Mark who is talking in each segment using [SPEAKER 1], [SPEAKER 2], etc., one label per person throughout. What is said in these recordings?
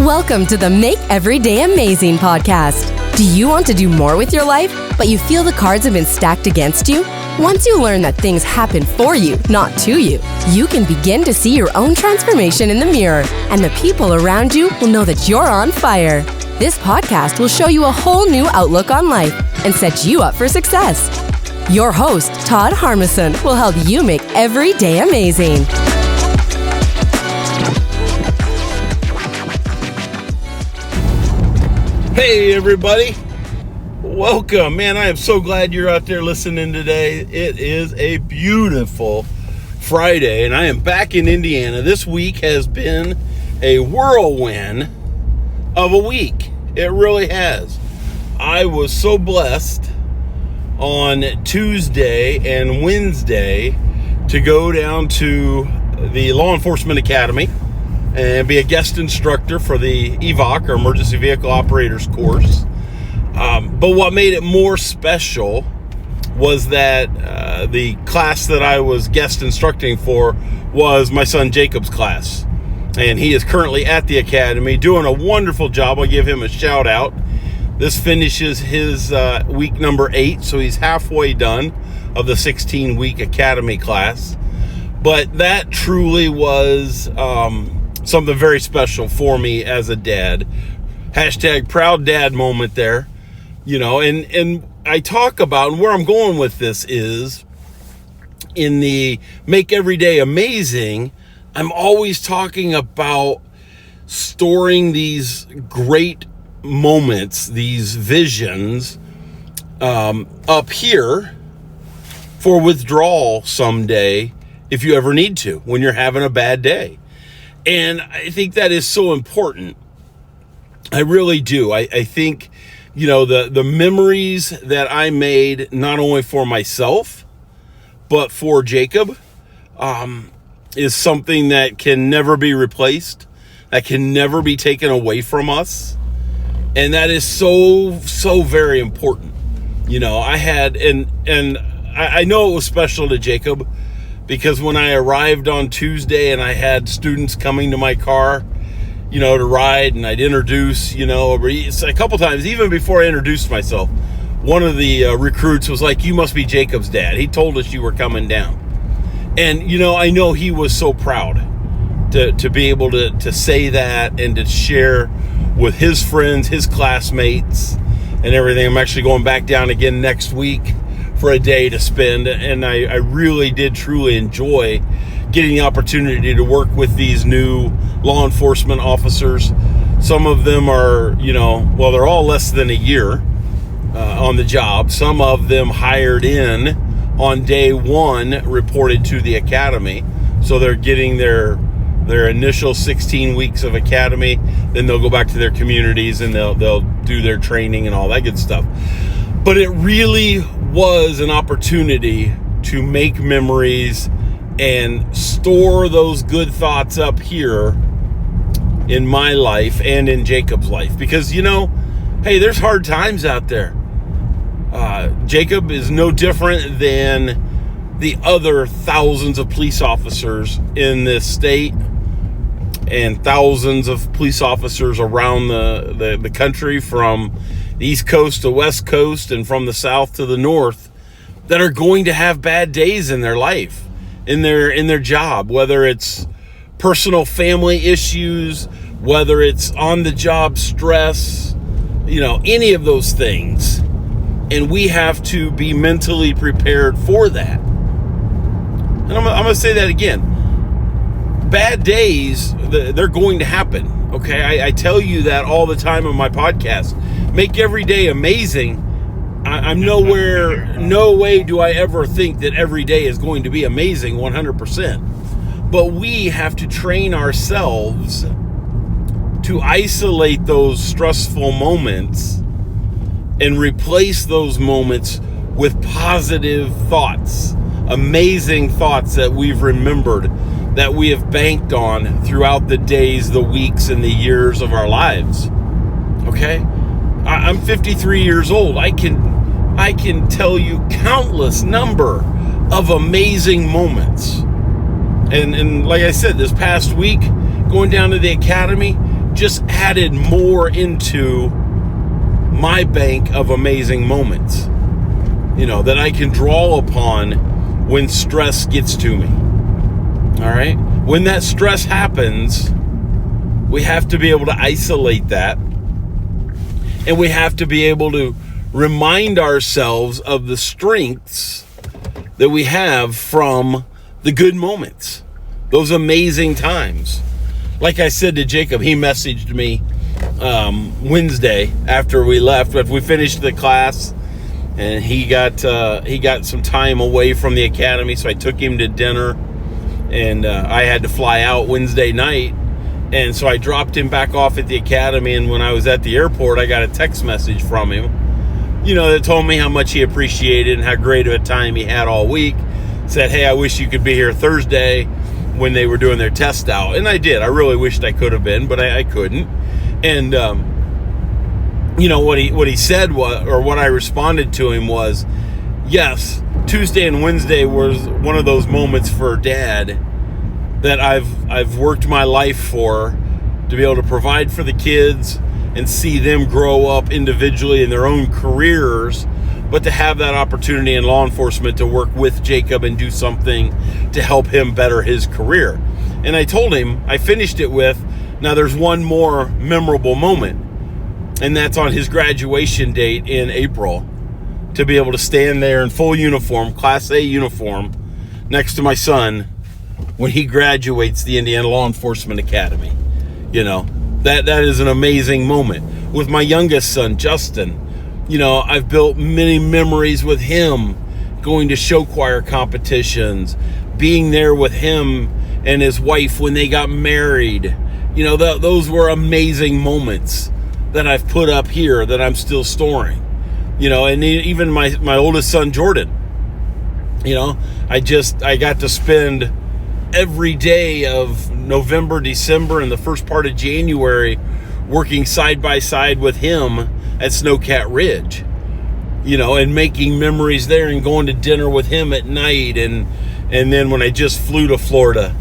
[SPEAKER 1] Welcome to the Make Every Day Amazing podcast. Do you want to do more with your life, but you feel the cards have been stacked against you? Once you learn that things happen for you, not to you, you can begin to see your own transformation in the mirror, and the people around you will know that you're on fire. This podcast will show you a whole new outlook on life and set you up for success. Your host, Todd will help you make every day amazing.
[SPEAKER 2] Hey everybody, welcome. Man, I am so glad you're out there listening today. It is a beautiful Friday and I am back in Indiana. This week has been a whirlwind of a week. It really has. I was so blessed on Tuesday and Wednesday to go down to the Law Enforcement Academy and be a guest instructor for the EVOC, or Emergency Vehicle Operators course. But what made it more special was that the class that I was guest instructing for was my son Jacob's class. And he is currently at the academy doing a wonderful job. I'll give him a shout out. This finishes his week number 8, so he's halfway done of the 16-week academy class. But that truly was something very special for me as a dad. Hashtag proud dad moment there. You know, and I talk about, and where I'm going with this is, in the Make Every Day Amazing, I'm always talking about storing these great moments, these visions, up here for withdrawal someday if you ever need to, when you're having a bad day. And I think that is so important. I really do. I think, you know, the memories that I made, not only for myself, but for Jacob, is something that can never be replaced, that can never be taken away from us. And that is so very important. You know, I had, and I know it was special to Jacob, because when I arrived on Tuesday and I had students coming to my car, you know, to ride, and I'd introduce, you know, a couple times, even before I introduced myself, one of the recruits was like, "You must be Jacob's dad. He told us you were coming down." And, you know, I know he was so proud to be able to say that and to share with his friends, his classmates, and everything. I'm actually going back down again next week for a day to spend, and I really did truly enjoy getting the opportunity to work with these new law enforcement officers. Some of them are, you know, well, they're all less than a year on the job. Some of them hired in on day one, reported to the academy, so they're getting their initial 16 weeks of academy. Then they'll go back to their communities and they'll do their training and all that good stuff. But it really was an opportunity to make memories and store those good thoughts up here in my life and in Jacob's life. Because, you know, hey, there's hard times out there. Jacob is no different than the other thousands of police officers in this state and thousands of police officers around the country, from the East Coast to West Coast and from the South to the North, that are going to have bad days in their life, in their job, whether it's personal family issues, whether it's on the job stress, you know, any of those things. And we have to be mentally prepared for that. And I'm going to say that again. Bad days, they're going to happen. Okay, I tell you that all the time on my podcast. Make every day amazing. I'm no way do I ever think that every day is going to be amazing 100%. But we have to train ourselves to isolate those stressful moments and replace those moments with positive thoughts, amazing thoughts that we've remembered, that we have banked on throughout the days, the weeks, and the years of our lives. Okay? I'm 53 years old. I can tell you countless number of amazing moments. And like I said, this past week, going down to the academy, just added more into my bank of amazing moments, that I can draw upon when stress gets to me. All right? When that stress happens, we have to be able to isolate that, and we have to be able to remind ourselves of the strengths that we have from the good moments, those amazing times. Like I said to Jacob, he messaged me Wednesday after we left, after we finished the class, and he got some time away from the academy, so I took him to dinner, and I had to fly out Wednesday night, and so I dropped him back off at the academy, and when I was at the airport, I got a text message from him, that told me how much he appreciated and how great of a time he had all week. Said, hey, I wish you could be here Thursday when they were doing their test out. And I did. I really wished I could have been, but I couldn't. And, what he said was, or what I responded to him was, yes, Tuesday and Wednesday was one of those moments for Dad that I've worked my life for, to be able to provide for the kids and see them grow up individually in their own careers, but to have that opportunity in law enforcement to work with Jacob and do something to help him better his career. And I told him, I finished it with, now there's one more memorable moment, and that's on his graduation date in April, to be able to stand there in full uniform, Class A uniform, next to my son when he graduates the Indiana Law Enforcement Academy. That is an amazing moment. With my youngest son, Justin, I've built many memories with him, going to show choir competitions, being there with him and his wife when they got married. Those were amazing moments that I've put up here that I'm still storing. And even my oldest son, Jordan, I got to spend every day of November, December, and the first part of January working side by side with him at Snowcat Ridge, and making memories there, and going to dinner with him at night. And then when I just flew to Florida,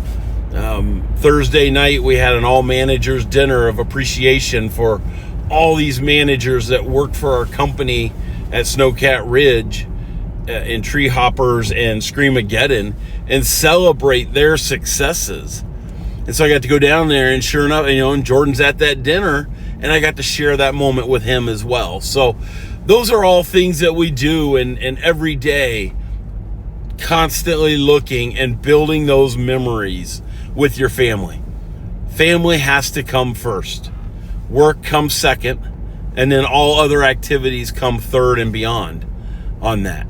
[SPEAKER 2] Thursday night, we had an all managers dinner of appreciation for all these managers that worked for our company at Snowcat Ridge, in Tree Hoppers and Screamageddon, and celebrate their successes. And so I got to go down there, and sure enough, and Jordan's at that dinner, and I got to share that moment with him as well. So those are all things that we do, and every day, constantly looking and building those memories with your family. Family has to come first. Work comes second, and then all other activities come third and beyond on that.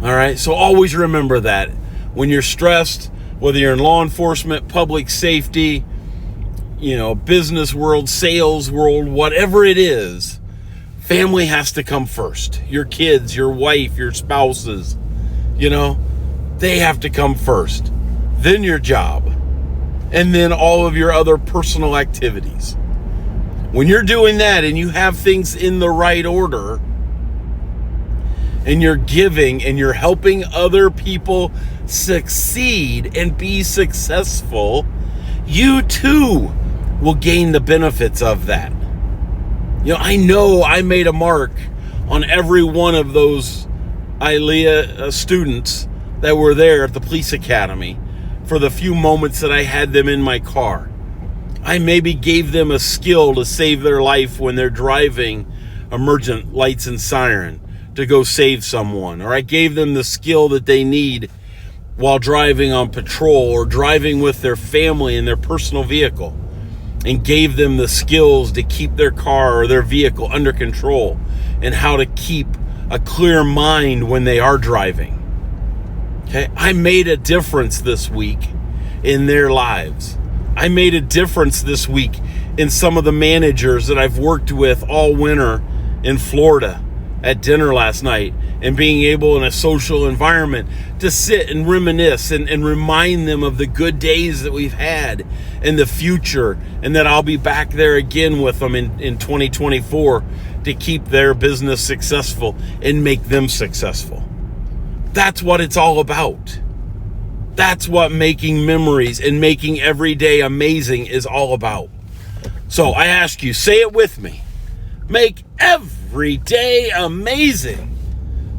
[SPEAKER 2] All right, so always remember that. When you're stressed, whether you're in law enforcement, public safety, business world, sales world, whatever it is, family has to come first. Your kids, your wife, your spouses, they have to come first. Then your job, and then all of your other personal activities. When you're doing that and you have things in the right order, and you're giving and you're helping other people succeed and be successful, you too will gain the benefits of that. I know I made a mark on every one of those ILEA students that were there at the police academy for the few moments that I had them in my car. I maybe gave them a skill to save their life when they're driving emergent lights and siren to go save someone, or I gave them the skill that they need while driving on patrol or driving with their family in their personal vehicle, and gave them the skills to keep their car or their vehicle under control, and how to keep a clear mind when they are driving. Okay, I made a difference this week in their lives. I made a difference this week in some of the managers that I've worked with all winter in Florida at dinner last night, and being able in a social environment to sit and reminisce and remind them of the good days that we've had in the future, and that I'll be back there again with them in 2024 to keep their business successful and make them successful. That's what it's all about. That's what making memories and making every day amazing is all about. So I ask you, say it with me. Make every day amazing.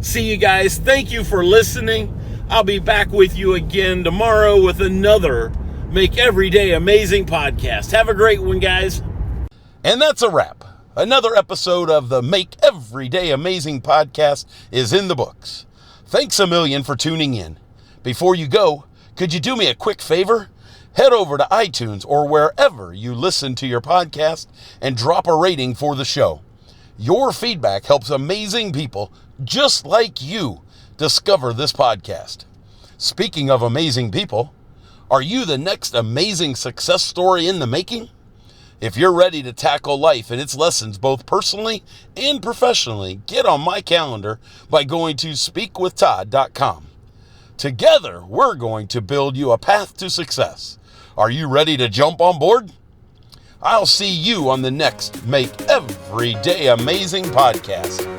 [SPEAKER 2] See you guys. Thank you for listening. I'll be back with you again tomorrow with another Make Every Day Amazing podcast. Have a great one, guys. And that's a wrap. Another episode of the Make Every Day Amazing podcast is in the books. Thanks a million for tuning in. Before you go, could you do me a quick favor? Head over to iTunes or wherever you listen to your podcast and drop a rating for the show. Your feedback helps amazing people just like you discover this podcast. Speaking of amazing people, are you the next amazing success story in the making? If you're ready to tackle life and its lessons both personally and professionally, get on my calendar by going to speakwithtodd.com. Together, we're going to build you a path to success. Are you ready to jump on board? I'll see you on the next Make Every Day Amazing podcast.